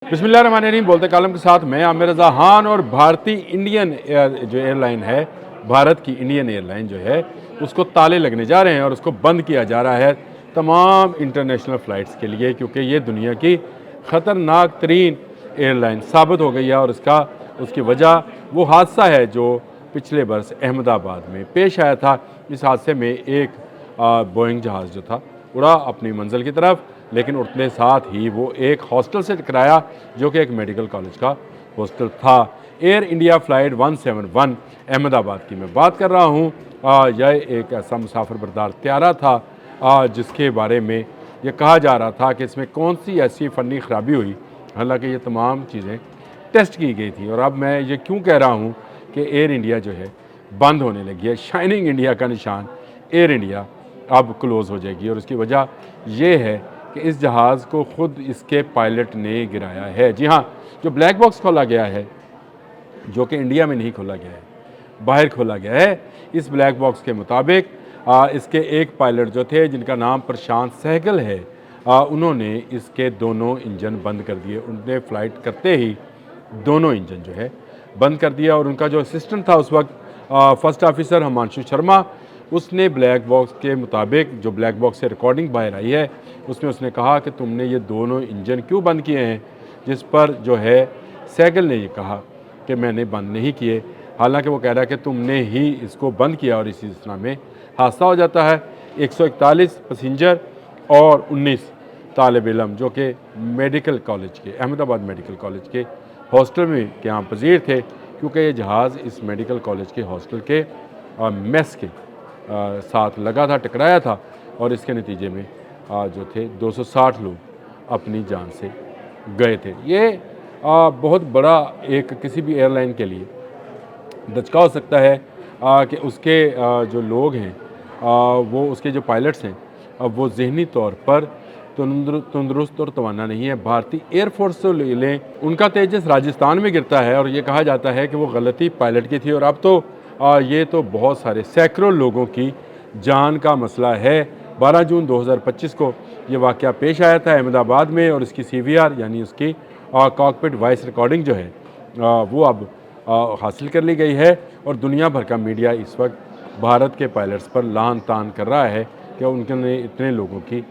बिस्मिल्लाहिर्रहमानिर्रहीम। बोलते कालम के साथ मैं आमिर रज़ा खान। और भारतीय इंडियन जो एयरलाइन है, भारत की इंडियन एयरलाइन जो है, उसको ताले लगने जा रहे हैं और उसको बंद किया जा रहा है तमाम इंटरनेशनल फ़्लाइट्स के लिए, क्योंकि ये दुनिया की ख़तरनाक तरीन एयरलाइन साबित हो गई है। और उसकी वजह वो हादसा है जो पिछले बरस अहमदाबाद में पेश आया था। इस हादसे में एक बोइंग जहाज़ जो था उड़ा अपनी मंजिल की तरफ, लेकिन उड़ने साथ ही वो एक हॉस्टल से टकराया जो कि एक मेडिकल कॉलेज का हॉस्टल था। एयर इंडिया फ़्लाइट 171 अहमदाबाद की मैं बात कर रहा हूँ। यह एक ऐसा मुसाफिर बरदार त्यारा था जिसके बारे में ये कहा जा रहा था कि इसमें कौन सी ऐसी फ़नी ख़राबी हुई। हालांकि ये तमाम चीज़ें टेस्ट की गई थी। और अब मैं ये क्यों कह रहा हूँ कि एयर इंडिया जो है बंद होने लगी है, शाइनिंग इंडिया का निशान एयर इंडिया अब क्लोज़ हो जाएगी। और उसकी वजह यह है कि इस जहाज़ को ख़ुद इसके पायलट ने गिराया है। जी हाँ, जो ब्लैक बॉक्स खोला गया है, जो कि इंडिया में नहीं खोला गया है, बाहर खोला गया है, इस ब्लैक बॉक्स के मुताबिक इसके एक पायलट जो थे जिनका नाम प्रशांत सहगल है, उन्होंने इसके दोनों इंजन बंद कर दिए। उनने फ़्लाइट करते ही दोनों इंजन जो है बंद कर दिया। और उनका जो असिस्टेंट था उस वक्त फर्स्ट ऑफिसर हिमांशु शर्मा, उसने ब्लैक बॉक्स के मुताबिक, जो ब्लैक बॉक्स से रिकॉर्डिंग बाहर आई है, उसमें उसने कहा कि तुमने ये दोनों इंजन क्यों बंद किए हैं। जिस पर जो है सहगल ने ये कहा कि मैंने बंद नहीं किए। हालांकि वो कह रहा है कि तुमने ही इसको बंद किया और इसी तरह में हादसा हो जाता है। 141 पैसेंजर और 19 तालिब इल्म जो कि मेडिकल कॉलेज के, अहमदाबाद मेडिकल कॉलेज के हॉस्टल में के यहाँ पजीर थे, क्योंकि ये जहाज़ इस मेडिकल कॉलेज के हॉस्टल के मेस के साथ लगा था, टकराया था। और इसके नतीजे में जो थे 260 लोग अपनी जान से गए थे। ये बहुत बड़ा एक किसी भी एयरलाइन के लिए धचका हो सकता है कि उसके जो लोग हैं, वो उसके जो पायलट्स हैं, अब वो ज़हनी तौर पर तंदुरुस्त और तवाना नहीं है। भारतीय एयरफोर्स से ले लें, उनका तेजस राजस्थान में गिरता है और ये कहा जाता है कि वो गलती पायलट की थी। और अब तो ये तो बहुत सारे सैकड़ों लोगों की जान का मसला है। 12 जून 2025 को ये वाक़या पेश आया था अहमदाबाद में। और इसकी CVR यानी उसकी कॉकपिट वॉइस रिकॉर्डिंग जो है वो अब हासिल कर ली गई है। और दुनिया भर का मीडिया इस वक्त भारत के पायलट्स पर लान तान कर रहा है कि उनने इतने लोगों की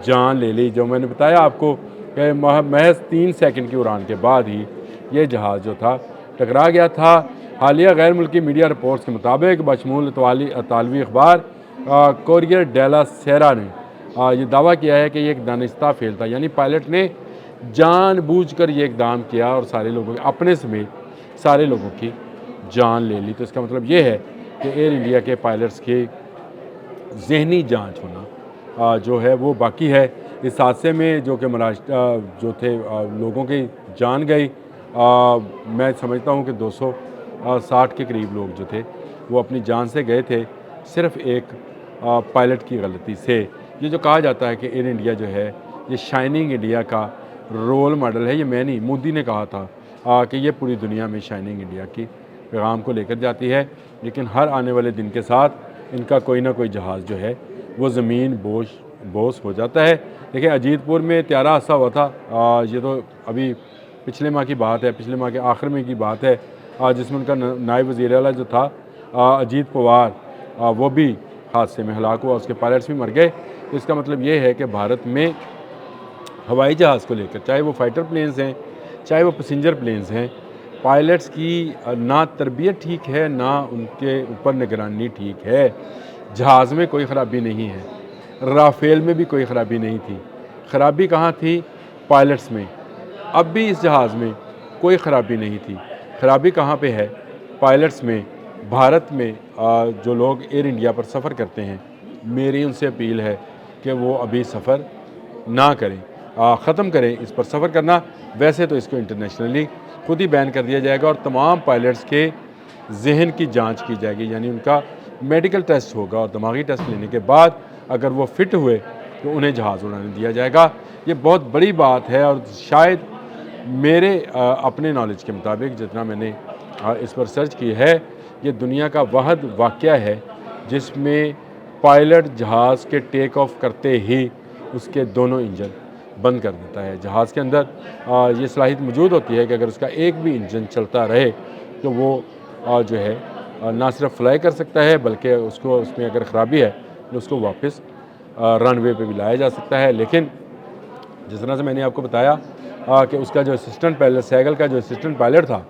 जान ले ली। जो मैंने बताया आपको कि महज 3 सेकंड की उड़ान के बाद ही ये जहाज़ जो था टकरा गया था। हालिया गैर मुल्की मीडिया रिपोर्ट्स के मुताबिक बशमूल इतालवी अखबार कोरियर डेला सेरा ने ये दावा किया है कि ये एक दानिस्ता फेल था, यानी पायलट ने जानबूझकर ये इकदाम किया और सारे लोगों अपने समेत सारे लोगों की जान ले ली। तो इसका मतलब ये है कि एयर इंडिया के पायलट्स की ज़हनी जांच होना जो है वो बाकी है। इस हादसे में जो कि जो थे लोगों की जान गई, मैं समझता हूँ कि 260 के करीब लोग जो थे वो अपनी जान से गए थे सिर्फ़ एक पायलट की गलती से। ये जो कहा जाता है कि एयर इंडिया जो है ये शाइनिंग इंडिया का रोल मॉडल है, ये मैं नहीं, मोदी ने कहा था कि ये पूरी दुनिया में शाइनिंग इंडिया की पैगाम को लेकर जाती है। लेकिन हर आने वाले दिन के साथ इनका कोई ना कोई जहाज़ जो है वो ज़मीन बोस हो जाता है। देखिए, अजीतपुर में त्यारा हादसा हुआ था, ये तो अभी पिछले माह की बात है, पिछले माह के आखिर में की बात है, जिसमें उनका नायब वज़ीर आला जो था अजीत पवार, वो भी हादसे में हलाक हुआ, उसके पायलट्स भी मर गए। तो इसका मतलब ये है कि भारत में हवाई जहाज़ को लेकर, चाहे वो फाइटर प्लेन्स हैं, चाहे वो पैसेंजर प्लेन्स हैं, पायलट्स की ना तरबियत ठीक है, ना उनके ऊपर निगरानी ठीक है। जहाज़ में कोई ख़राबी नहीं है, राफ़ेल में भी कोई ख़राबी नहीं थी। ख़राबी कहाँ थी? पायलट्स में। अब भी इस जहाज़ में कोई ख़राबी नहीं थी। ख़राबी कहाँ पे है? पायलट्स में। भारत में जो लोग एयर इंडिया पर सफ़र करते हैं, मेरी उनसे अपील है कि वो अभी सफ़र ना करें, ख़त्म करें इस पर सफ़र करना। वैसे तो इसको इंटरनेशनली खुद ही बैन कर दिया जाएगा और तमाम पायलट्स के जहन की जांच की जाएगी, यानी उनका मेडिकल टेस्ट होगा और दिमागी टेस्ट लेने के बाद अगर वो फ़िट हुए तो उन्हें जहाज़ उड़ाने दिया जाएगा। ये बहुत बड़ी बात है और शायद मेरे अपने नॉलेज के मुताबिक जितना मैंने इस पर सर्च की है, ये दुनिया का वाहिद वाक़या है जिसमें पायलट जहाज़ के टेक ऑफ करते ही उसके दोनों इंजन बंद कर देता है। जहाज़ के अंदर ये सलाहियत मौजूद होती है कि अगर उसका एक भी इंजन चलता रहे तो वो जो है ना सिर्फ फ्लाई कर सकता है, बल्कि उसको उसमें अगर ख़राबी है तो उसको वापस रनवे पे भी लाया जा सकता है। लेकिन जिस तरह से मैंने आपको बताया कि उसका जो असिस्टेंट पायलट, सैगल का जो असिस्टेंट पायलट था,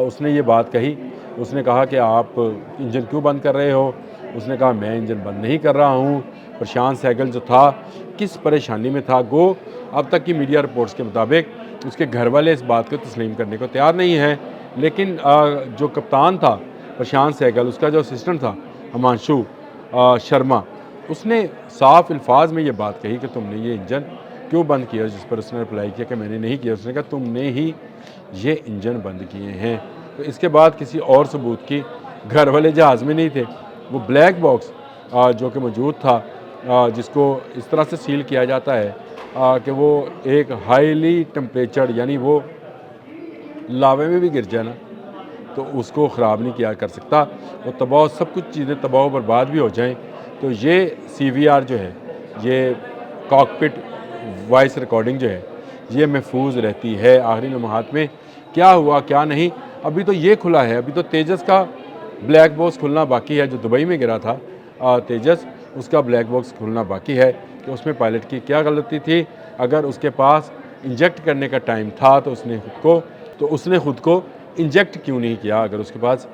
उसने ये बात कही। उसने कहा कि आप इंजन क्यों बंद कर रहे हो? उसने कहा मैं इंजन बंद नहीं कर रहा हूँ। प्रशांत सैगल जो था किस परेशानी में था, गो अब तक की मीडिया रिपोर्ट्स के मुताबिक उसके घर वाले इस बात को तस्लीम करने को तैयार नहीं हैं। लेकिन जो कप्तान था प्रशांत सैगल, उसका जो असिस्टेंट था हिमांशु शर्मा, उसने साफ अल्फाज में ये बात कही कि तुमने ये इंजन क्यों बंद किया? जिस पर उसने रिप्लाई किया कि मैंने नहीं किया। उसने कहा तुमने ही ये इंजन बंद किए हैं। तो इसके बाद किसी और सबूत की घर वाले जहाज़ में नहीं थे। वो ब्लैक बॉक्स जो कि मौजूद था, जिसको इस तरह से सील किया जाता है कि वो एक हाईली टेम्परेचर, यानी वो लावे में भी गिर जाए ना तो उसको ख़राब नहीं किया कर सकता। वो तबाह, सब कुछ चीज़ें तबाह बर्बाद भी हो जाएं तो ये CVR जो है, ये कॉकपिट वॉइस रिकॉर्डिंग जो है, ये महफूज रहती है। आखिरी लम्हात में क्या हुआ क्या नहीं, अभी तो ये खुला है। अभी तो तेजस का ब्लैक बॉक्स खुलना बाकी है, जो दुबई में गिरा था तेजस, उसका ब्लैक बॉक्स खुलना बाकी है कि उसमें पायलट की क्या गलती थी। अगर उसके पास इंजेक्ट करने का टाइम था तो उसने ख़ुद को इंजेक्ट क्यों नहीं किया, अगर उसके पास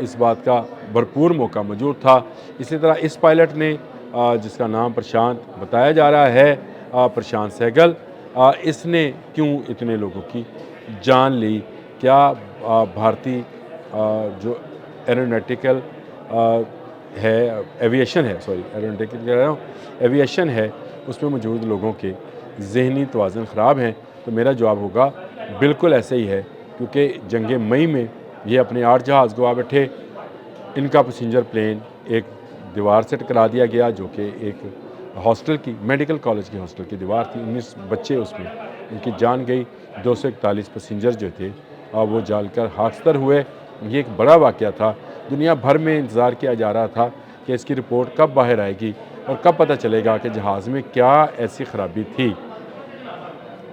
इस बात का भरपूर मौका मौजूद था। इसी तरह इस पायलट ने जिसका नाम प्रशांत बताया जा रहा है, प्रशांत सैगल, इसने क्यों इतने लोगों की जान ली? क्या भारतीय जो एरोनॉटिकल है, एविएशन है, सॉरी एरोनॉटिकल कह रहा हूँ, एविएशन है, उसमें मौजूद लोगों के ज़हनी तवाज़ुन ख़राब हैं? तो मेरा जवाब होगा बिल्कुल ऐसे ही है, क्योंकि जंग मई में ये अपने 8 जहाज़ गवा बैठे। इनका पैसेंजर प्लेन एक दीवार से टकरा दिया गया, जो कि एक हॉस्टल की, मेडिकल कॉलेज की हॉस्टल की दीवार थी। 19 बच्चे उसमें, उनकी जान गई। 241 पैसेंजर जो थे वो जलकर खाकसतर हुए। ये एक बड़ा वाक़या था। दुनिया भर में इंतज़ार किया जा रहा था कि इसकी रिपोर्ट कब बाहर आएगी और कब पता चलेगा कि जहाज़ में क्या ऐसी ख़राबी थी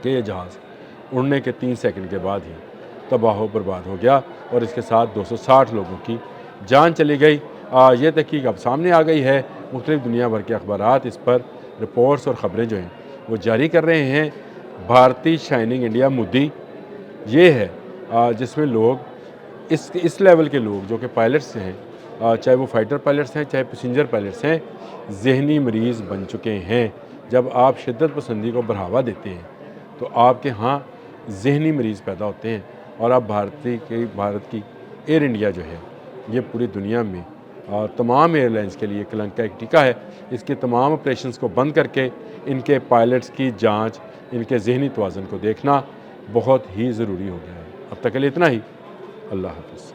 कि ये जहाज़ उड़ने के 3 सेकंड के बाद ही तबाह बर्बाद हो गया और इसके साथ 260 लोगों की जान चली गई। ये तहकीक अब सामने आ गई है। मुख्तलिफ दुनिया भर के अखबारात इस पर रिपोर्ट्स और ख़बरें जो हैं वो जारी कर रहे हैं। भारतीय शाइनिंग इंडिया मुद्दी ये है जिसमें लोग इस लेवल के लोग जो कि पायलट्स हैं, चाहे वो फाइटर पायलट्स हैं चाहे पैसेंजर पायलट्स हैं, ज़हनी मरीज़ बन चुके हैं। जब आप शिद्दत पसंदी को बढ़ावा देते हैं तो आपके यहाँ ज़हनी मरीज़ पैदा होते हैं। और अब भारत की एयर इंडिया जो है, ये पूरी दुनिया में तमाम एयरलाइंस के लिए कलंक का एक टीका है। इसके तमाम ऑपरेशंस को बंद करके इनके पायलट्स की जांच, इनके ज़हनी तवाज़ुन को देखना बहुत ही ज़रूरी हो गया है। अब तक के लिए इतना ही। अल्लाह हाफ़िज़।